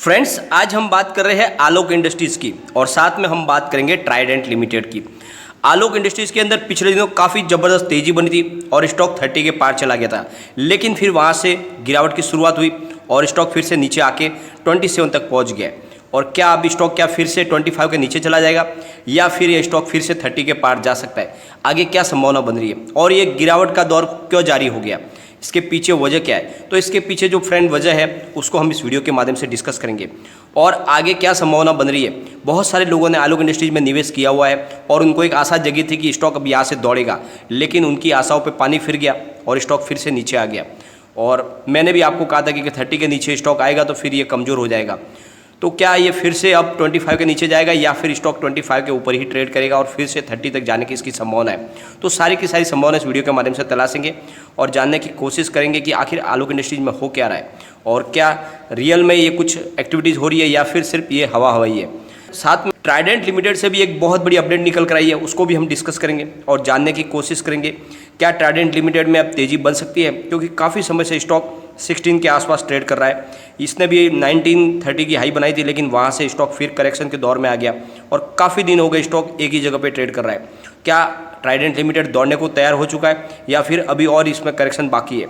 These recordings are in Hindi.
फ्रेंड्स, आज हम बात कर रहे हैं आलोक इंडस्ट्रीज़ की और साथ में हम बात करेंगे ट्राइडेंट लिमिटेड की। आलोक इंडस्ट्रीज़ के अंदर पिछले दिनों काफ़ी ज़बरदस्त तेज़ी बनी थी और स्टॉक 30 के पार चला गया था, लेकिन फिर वहाँ से गिरावट की शुरुआत हुई और स्टॉक फिर से नीचे आके 27 तक पहुँच गया। और क्या अब स्टॉक क्या फिर से 25 के नीचे चला जाएगा या फिर ये स्टॉक फिर से 30 के पार जा सकता है? आगे क्या संभावना बन रही है और ये गिरावट का दौर क्यों जारी हो गया, इसके पीछे वजह क्या है? तो इसके पीछे जो फ्रेंड वजह है उसको हम इस वीडियो के माध्यम से डिस्कस करेंगे और आगे क्या संभावना बन रही है। बहुत सारे लोगों ने आलोक इंडस्ट्रीज में निवेश किया हुआ है और उनको एक आशा जगी थी कि स्टॉक अब यहाँ से दौड़ेगा, लेकिन उनकी आशाओं पे पानी फिर गया और स्टॉक फिर से नीचे आ गया। और मैंने भी आपको कहा था कि 30 के नीचे स्टॉक आएगा तो फिर ये कमज़ोर हो जाएगा। तो क्या ये फिर से अब 25 के नीचे जाएगा या फिर स्टॉक 25 के ऊपर ही ट्रेड करेगा और फिर से 30 तक जाने की इसकी संभावना है? तो सारी की सारी संभावना इस वीडियो के माध्यम से तलाशेंगे और जानने की कोशिश करेंगे कि आखिर आलोक इंडस्ट्रीज में हो क्या रहा है और क्या रियल में ये कुछ एक्टिविटीज़ हो रही है या फिर सिर्फ ये हवा हवाई है। साथ में ट्राइडेंट लिमिटेड से भी एक बहुत बड़ी अपडेट निकल कर आई है, उसको भी हम डिस्कस करेंगे और जानने की कोशिश करेंगे क्या ट्राइडेंट लिमिटेड में अब तेज़ी बन सकती है, क्योंकि काफ़ी समय से स्टॉक 16 के आसपास ट्रेड कर रहा है। इसने भी 1930 की हाई बनाई थी, लेकिन वहाँ से स्टॉक फिर करेक्शन के दौर में आ गया और काफ़ी दिन हो गए स्टॉक एक ही जगह पे ट्रेड कर रहा है। क्या ट्राइडेंट लिमिटेड दौड़ने को तैयार हो चुका है या फिर अभी और इसमें करेक्शन बाकी है?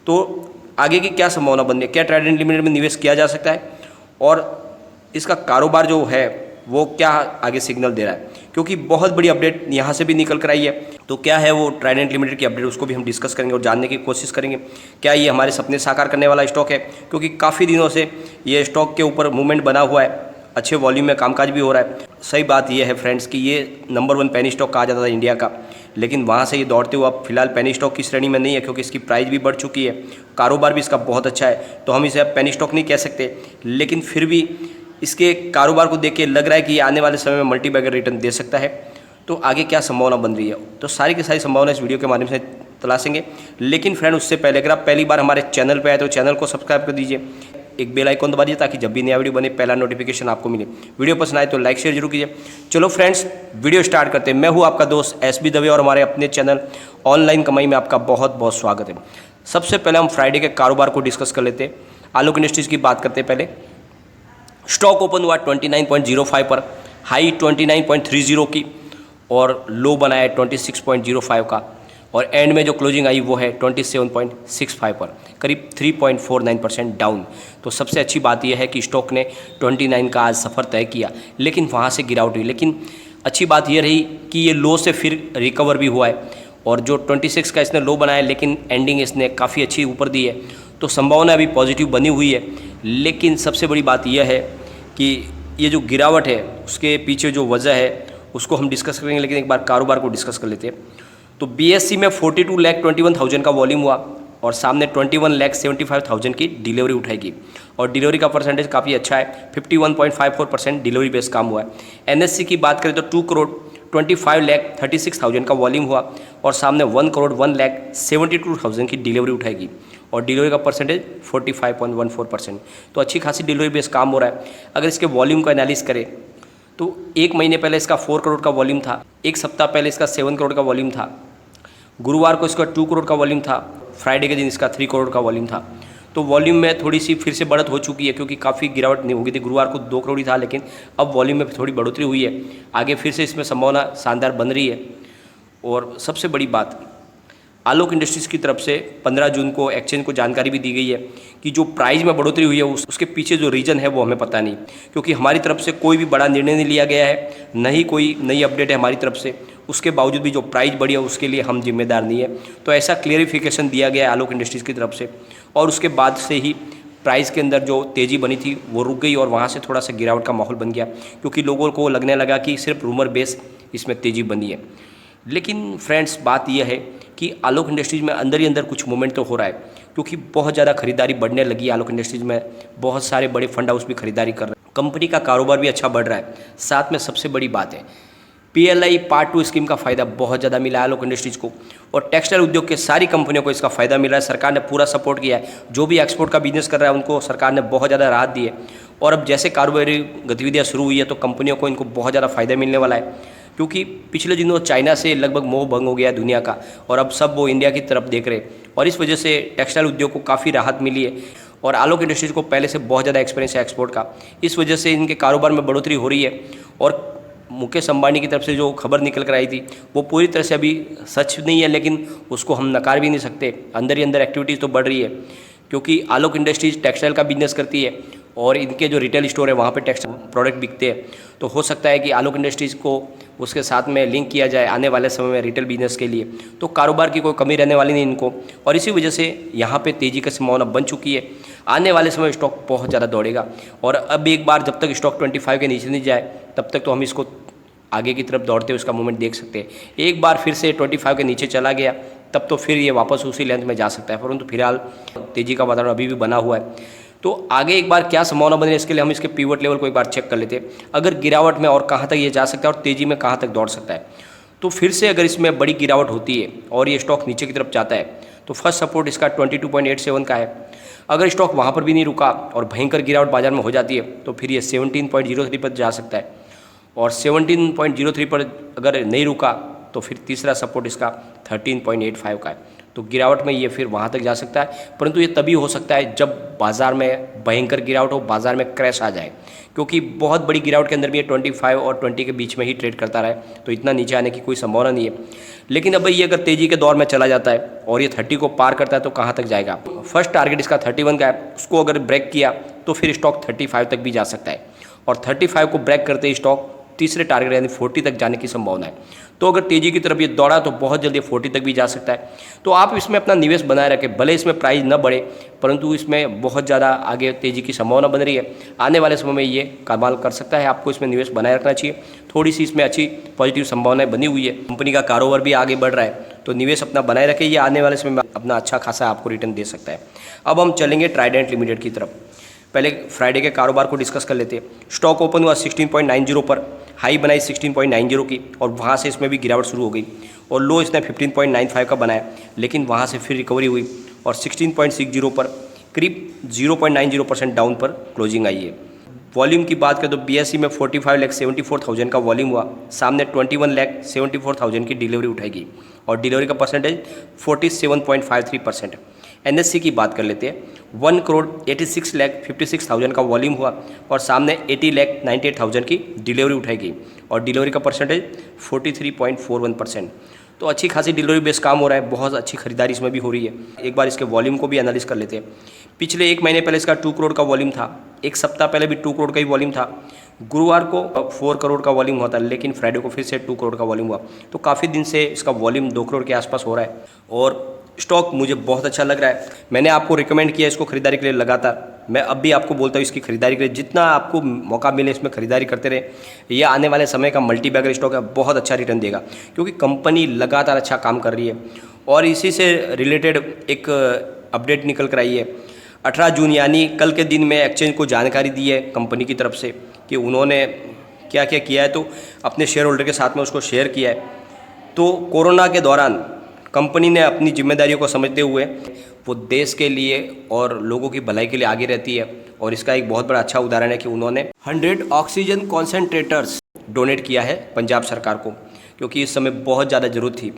तो आगे की क्या संभावना बन रही है? क्या ट्राइडेंट लिमिटेड में निवेश किया जा सकता है और इसका कारोबार जो है वो क्या आगे सिग्नल दे रहा है? क्योंकि बहुत बड़ी अपडेट यहाँ से भी निकल कर आई है। तो क्या है वो ट्राइडेंट लिमिटेड की अपडेट, उसको भी हम डिस्कस करेंगे और जानने की कोशिश करेंगे क्या ये हमारे सपने साकार करने वाला स्टॉक है, क्योंकि काफ़ी दिनों से ये स्टॉक के ऊपर मूवमेंट बना हुआ है, अच्छे वॉल्यूम में कामकाज भी हो रहा है। सही बात यह है फ्रेंड्स कि ये नंबर 1 पेनी स्टॉक कहा जाता था इंडिया का, लेकिन वहाँ से ये दौड़ते हुए अब फिलहाल पेनी स्टॉक की श्रेणी में नहीं है, क्योंकि इसकी प्राइस भी बढ़ चुकी है, कारोबार भी इसका बहुत अच्छा है। तो हम इसे अब पेनी स्टॉक नहीं कह सकते, लेकिन फिर भी इसके कारोबार को देख के लग रहा है कि ये आने वाले समय में मल्टी बैगर रिटर्न दे सकता है। तो आगे क्या संभावना बन रही है, तो सारी की सारी संभावना इस वीडियो के माध्यम से तलाशेंगे। लेकिन फ्रेंड, उससे पहले अगर आप पहली बार हमारे चैनल पर आए तो चैनल को सब्सक्राइब कर दीजिए, एक बेल आइकन दबा दीजिए ताकि जब भी नया वीडियो बने पहला नोटिफिकेशन आपको मिले। वीडियो पसंद आए तो लाइक शेयर जरूर कीजिए। चलो फ्रेंड्स, वीडियो स्टार्ट करते हैं। मैं हूँ आपका दोस्त SB दवे और हमारे अपने चैनल ऑनलाइन कमाई में आपका बहुत बहुत स्वागत है। सबसे पहले हम फ्राइडे के कारोबार को डिस्कस कर लेते हैं। आलोक इंडस्ट्रीज़ की बात करते हैं। पहले स्टॉक ओपन हुआ 29.05 पर, हाई 29.30 की और लो बना है 26.05 का, और एंड में जो क्लोजिंग आई वो है 27.65 पर, करीब 3.49% डाउन। तो सबसे अच्छी बात यह है कि स्टॉक ने 29 का आज सफ़र तय किया, लेकिन वहाँ से गिरावट हुई। लेकिन अच्छी बात यह रही कि ये लो से फिर रिकवर भी हुआ है और जो 26 का इसने लो बनाया, लेकिन एंडिंग इसने काफ़ी अच्छी ऊपर दी है। तो संभावना अभी पॉजिटिव बनी हुई है। लेकिन सबसे बड़ी बात यह है कि ये जो गिरावट है उसके पीछे जो वजह है उसको हम डिस्कस करेंगे, लेकिन एक बार कारोबार को डिस्कस कर लेते हैं। तो BSE में 42,21,000 का वॉल्यूम हुआ और सामने 21,75,000 की डिलीवरी उठाएगी और डिलीवरी का परसेंटेज काफ़ी अच्छा है, 51.54% डिलीवरी बेस काम हुआ है। NSE की बात करें तो 2,25,36,000 का वॉल्यूम हुआ और सामने 1,01,72,000 की डिलीवरी उठाएगी और डिलीवरी का परसेंटेज 45.14%। तो अच्छी खासी डिलीवरी बेस काम हो रहा है। अगर इसके वॉल्यूम का एनालिस करें तो एक महीने पहले इसका 4 करोड़ का वॉल्यूम था, एक सप्ताह पहले इसका 7 करोड़ का वॉल्यूम था, गुरुवार को इसका 2 करोड़ का वॉल्यूम था, फ्राइडे के दिन इसका 3 करोड़ का वॉल्यूम था। तो वॉल्यूम में थोड़ी सी फिर से बढ़त हो चुकी है, क्योंकि काफ़ी गिरावट नहीं हो गई थी। गुरुवार को 2 करोड़ ही था, लेकिन अब वॉल्यूम में थोड़ी बढ़ोतरी हुई है। आगे फिर से इसमें संभावना शानदार बन रही है। और सबसे बड़ी बात, आलोक इंडस्ट्रीज़ की तरफ से 15 जून को एक्सचेंज को जानकारी भी दी गई है कि जो प्राइस में बढ़ोतरी हुई है उसके पीछे जो रीज़न है वो हमें पता नहीं, क्योंकि हमारी तरफ से कोई भी बड़ा निर्णय नहीं लिया गया है, न ही कोई नई अपडेट है हमारी तरफ से। उसके बावजूद भी जो प्राइस बढ़ी है उसके लिए हम जिम्मेदार नहीं है। तो ऐसा क्लियरिफिकेशन दिया गया है आलोक इंडस्ट्रीज़ की तरफ से, और उसके बाद से ही प्राइस के अंदर जो तेज़ी बनी थी वो रुक गई और वहाँ से थोड़ा सा गिरावट का माहौल बन गया, क्योंकि लोगों को लगने लगा कि सिर्फ रूमर बेस इसमें तेज़ी बनी है। लेकिन फ्रेंड्स, बात यह है कि आलोक इंडस्ट्रीज़ में अंदर ही अंदर कुछ मूवमेंट तो हो रहा है, क्योंकि बहुत ज़्यादा खरीदारी बढ़ने लगी है आलोक इंडस्ट्रीज़ में। बहुत सारे बड़े फंड हाउस भी खरीदारी कर रहे हैं, कंपनी का कारोबार भी अच्छा बढ़ रहा है। साथ में सबसे बड़ी बात है PLI पार्ट 2 स्कीम का फ़ायदा बहुत ज़्यादा मिला है आलोक इंडस्ट्रीज़ को, और टेक्सटाइल उद्योग के सारी कंपनियों को इसका फ़ायदा मिला है। सरकार ने पूरा सपोर्ट किया है, जो भी एक्सपोर्ट का बिजनेस कर रहा है उनको सरकार ने बहुत ज़्यादा राहत दी है। और अब जैसे कारोबारी गतिविधियाँ शुरू हुई है तो कंपनियों को इनको बहुत ज़्यादा फ़ायदा मिलने वाला है, क्योंकि पिछले दिनों चाइना से लगभग मोह भंग हो गया है दुनिया का और अब सब वो इंडिया की तरफ देख रहे हैं और इस वजह से टेक्सटाइल उद्योग को काफ़ी राहत मिली है। और आलोक इंडस्ट्रीज़ को पहले से बहुत ज़्यादा एक्सपीरियंस है एक्सपोर्ट का। इस वजह से इनके कारोबार में बढ़ोतरी हो रही है। और मुकेश अंबानी की तरफ से जो खबर निकल कर आई थी वो पूरी तरह से अभी सच नहीं है, लेकिन उसको हम नकार भी नहीं सकते। अंदर ही अंदर एक्टिविटीज़ तो बढ़ रही है, क्योंकि आलोक इंडस्ट्रीज टेक्सटाइल का बिजनेस करती है और इनके जो रिटेल स्टोर है वहाँ पे टेक्सटाइल प्रोडक्ट बिकते हैं। तो हो सकता है कि आलोक इंडस्ट्रीज़ को उसके साथ में लिंक किया जाए आने वाले समय में रिटेल बिजनेस के लिए। तो कारोबार की कोई कमी रहने वाली नहीं इनको, और इसी वजह से यहाँ पे तेज़ी की संभावना बन चुकी है। आने वाले समय स्टॉक बहुत ज़्यादा दौड़ेगा, और अब एक बार जब तक स्टॉक 25 के नीचे नहीं जाए तब तक तो हम इसको आगे की तरफ दौड़ते हुए उसका मूवमेंट देख सकते हैं। एक बार फिर से 25 के नीचे चला गया तब तो फिर ये वापस उसी लेंथ में जा सकता है, परंतु फिलहाल तेज़ी का वातावरण अभी भी बना हुआ है। तो आगे एक बार क्या संभावना बनी है इसके लिए हम इसके पिवट लेवल को एक बार चेक कर लेते हैं। अगर गिरावट में और कहाँ तक ये जा सकता है और तेज़ी में कहाँ तक दौड़ सकता है। तो फिर से अगर इसमें बड़ी गिरावट होती है और ये स्टॉक नीचे की तरफ जाता है तो फर्स्ट सपोर्ट इसका 22.87 का है। अगर स्टॉक वहाँ पर भी नहीं रुका और भयंकर गिरावट बाजार में हो जाती है तो फिर ये 17.03 पर जा सकता है, और 17.03 पर अगर नहीं रुका तो फिर तीसरा सपोर्ट इसका 13.85 का है। तो गिरावट में ये फिर वहाँ तक जा सकता है, परंतु ये तभी हो सकता है जब बाज़ार में भयंकर गिरावट हो, बाज़ार में क्रैश आ जाए, क्योंकि बहुत बड़ी गिरावट के अंदर भी ये 25 और 20 के बीच में ही ट्रेड करता रहे तो इतना नीचे आने की कोई संभावना नहीं है। लेकिन अब ये अगर तेज़ी के दौर में चला जाता है और ये 30 को पार करता है तो कहाँ तक जाएगा। फर्स्ट टारगेट इसका 31 का है, उसको अगर ब्रेक किया तो फिर स्टॉक 35 तक भी जा सकता है, और 35 को ब्रेक करते ही स्टॉक तीसरे टारगेट यानी 40 तक जाने की संभावना है। तो अगर तेज़ी की तरफ ये दौड़ा तो बहुत जल्दी 40 तक भी जा सकता है। तो आप इसमें अपना निवेश बनाए रखें, भले इसमें प्राइस न बढ़े परंतु इसमें बहुत ज़्यादा आगे तेज़ी की संभावना बन रही है। आने वाले समय में ये कमाल कर सकता है, आपको इसमें निवेश बनाए रखना चाहिए। थोड़ी सी इसमें अच्छी पॉजिटिव संभावनाएं बनी हुई है, कंपनी का कारोबार भी आगे बढ़ रहा है, तो निवेश अपना बनाए रखें, ये आने वाले समय में अपना अच्छा खासा आपको रिटर्न दे सकता है। अब हम चलेंगे ट्राइडेंट लिमिटेड की तरफ। पहले फ्राइडे के कारोबार को डिस्कस कर लेते हैं। स्टॉक ओपन हुआ 16.90 पर, हाई बनाई 16.90 की, और वहाँ से इसमें भी गिरावट शुरू हो गई और लो इसने 15.95 का बनाया, लेकिन वहाँ से फिर रिकवरी हुई और 16.60 पर करीब 0.90% डाउन पर क्लोजिंग आई है। वॉल्यूम की बात करें तो BSE में 45,74,000 का वॉल्यूम हुआ, सामने 21,74,000 की डिलीवरी उठाएगी और डिलीवरी का परसेंटेज 47.53%। NSE की बात कर लेते हैं, 1,86,56,000 का वॉल्यूम हुआ और सामने 80,98,000 की डिलीवरी उठाएगी और डिलीवरी का परसेंटेज 43.41%। तो अच्छी खासी डिलीवरी बेस काम हो रहा है, बहुत अच्छी खरीदारी इसमें भी हो रही है। एक बार इसके वॉल्यूम को भी एनालिस कर लेते हैं। पिछले एक महीने पहले इसका 2 करोड़ का वॉल्यूम था, एक सप्ताह पहले भी 2 करोड़ का ही वॉल्यूम था, गुरुवार को 4 करोड़ का वॉल्यूम हुआ था, लेकिन फ्राइडे को फिर से 2 करोड़ का वॉल्यूम हुआ। तो काफ़ी दिन से इसका वॉल्यूम 2 करोड़ के आसपास हो रहा है और स्टॉक मुझे बहुत अच्छा लग रहा है। मैंने आपको रिकमेंड किया इसको खरीदारी के लिए लगातार, मैं अब भी आपको बोलता हूँ इसकी खरीदारी के लिए, जितना आपको मौका मिले इसमें खरीदारी करते रहे। ये आने वाले समय का मल्टी बैगर स्टॉक है, बहुत अच्छा रिटर्न देगा क्योंकि कंपनी लगातार अच्छा काम कर रही है। और इसी से रिलेटेड एक अपडेट निकल कर आई है 18 जून यानी कल के दिन में एक्सचेंज को जानकारी दी है कंपनी की तरफ से कि उन्होंने क्या क्या किया है, तो अपने शेयर होल्डर के साथ में उसको शेयर किया है। तो कोरोना के दौरान कंपनी ने अपनी जिम्मेदारियों को समझते हुए वो देश के लिए और लोगों की भलाई के लिए आगे रहती है, और इसका एक बहुत बड़ा अच्छा उदाहरण है कि उन्होंने 100 ऑक्सीजन कॉन्सेंट्रेटर्स डोनेट किया है पंजाब सरकार को, क्योंकि इस समय बहुत ज़्यादा ज़रूरत थी।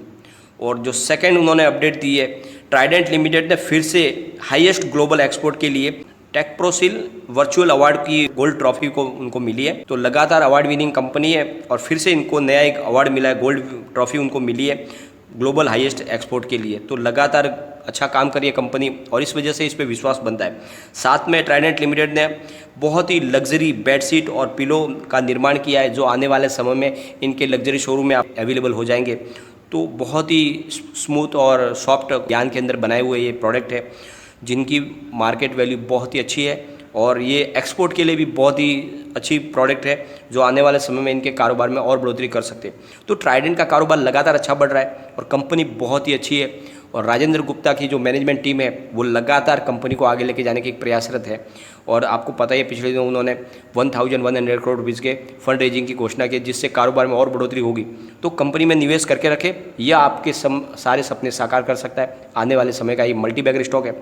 और जो सेकंड उन्होंने अपडेट दी है, ट्राइडेंट लिमिटेड ने फिर से हाईएस्ट ग्लोबल एक्सपोर्ट के लिए टेक्प्रोसिल वर्चुअल अवार्ड की गोल्ड ट्रॉफी को उनको मिली है। तो लगातार अवार्ड विनिंग कंपनी है और फिर से इनको नया एक अवार्ड मिला है, गोल्ड ट्रॉफी उनको मिली है ग्लोबल हाईएस्ट एक्सपोर्ट के लिए। तो लगातार अच्छा काम करी है कंपनी और इस वजह से इस पर विश्वास बनता है। साथ में ट्राइडेंट लिमिटेड ने बहुत ही लग्जरी बेडशीट और पिलो का निर्माण किया है, जो आने वाले समय में इनके लग्जरी शोरूम में अवेलेबल हो जाएंगे। तो बहुत ही स्मूथ और सॉफ्ट ज्ञान के अंदर बनाए हुए ये प्रोडक्ट है, जिनकी मार्केट वैल्यू बहुत ही अच्छी है और ये एक्सपोर्ट के लिए भी बहुत ही अच्छी प्रोडक्ट है, जो आने वाले समय में इनके कारोबार में और बढ़ोतरी कर सकते हैं। तो ट्राइडेंट का कारोबार लगातार अच्छा बढ़ रहा है और कंपनी बहुत ही अच्छी है, और राजेंद्र गुप्ता की जो मैनेजमेंट टीम है वो लगातार कंपनी को आगे लेके जाने की प्रयासरत है। और आपको पता ही है पिछले दिनों उन्होंने 1100 करोड़ रुपीज़ के फंड रेजिंग की घोषणा की, जिससे कारोबार में और बढ़ोतरी होगी। तो कंपनी में निवेश करके रखें, यह आपके सारे सपने साकार कर सकता है। आने वाले समय का ये मल्टी बैगर स्टॉक है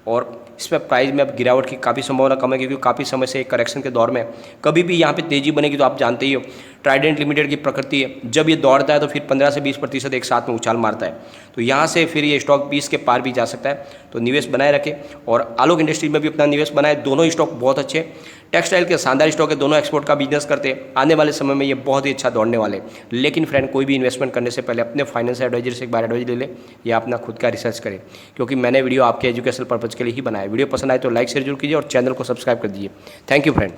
और इसमें प्राइस में अब गिरावट की काफ़ी संभावना कम है, क्योंकि काफ़ी समय से एक करेक्शन के दौर में कभी भी यहाँ पे तेज़ी बनेगी तो आप जानते ही हो ट्राइडेंट लिमिटेड की प्रकृति है, जब ये दौड़ता है तो फिर 15 से 20% एक साथ में उछाल मारता है। तो यहाँ से फिर ये ये स्टॉक 20 के पार भी जा सकता है, तो निवेश बनाए रखें और आलोक इंडस्ट्रीज में भी अपना निवेश बनाए। दोनों स्टॉक बहुत अच्छे हैं, टेक्सटाइल के शानदार स्टॉक है, दोनों एक्सपोर्ट का बिजनेस करते हैं। आने वाले समय में ये बहुत ही अच्छा दौड़ने वाले। लेकिन फ्रेंड, कोई भी इन्वेस्टमेंट करने से पहले अपने फाइनेंशियल एडवाइजर से एक बार एडवाइस ले लें या अपना खुद का रिसर्च करें, क्योंकि मैंने वीडियो आपके एजुकेशनल पर्पज़ के लिए ही बनाया। वीडियो पसंद आए तो लाइक शेयर जरूर कीजिए और चैनल को सब्सक्राइब कर दीजिए। Thank you friend.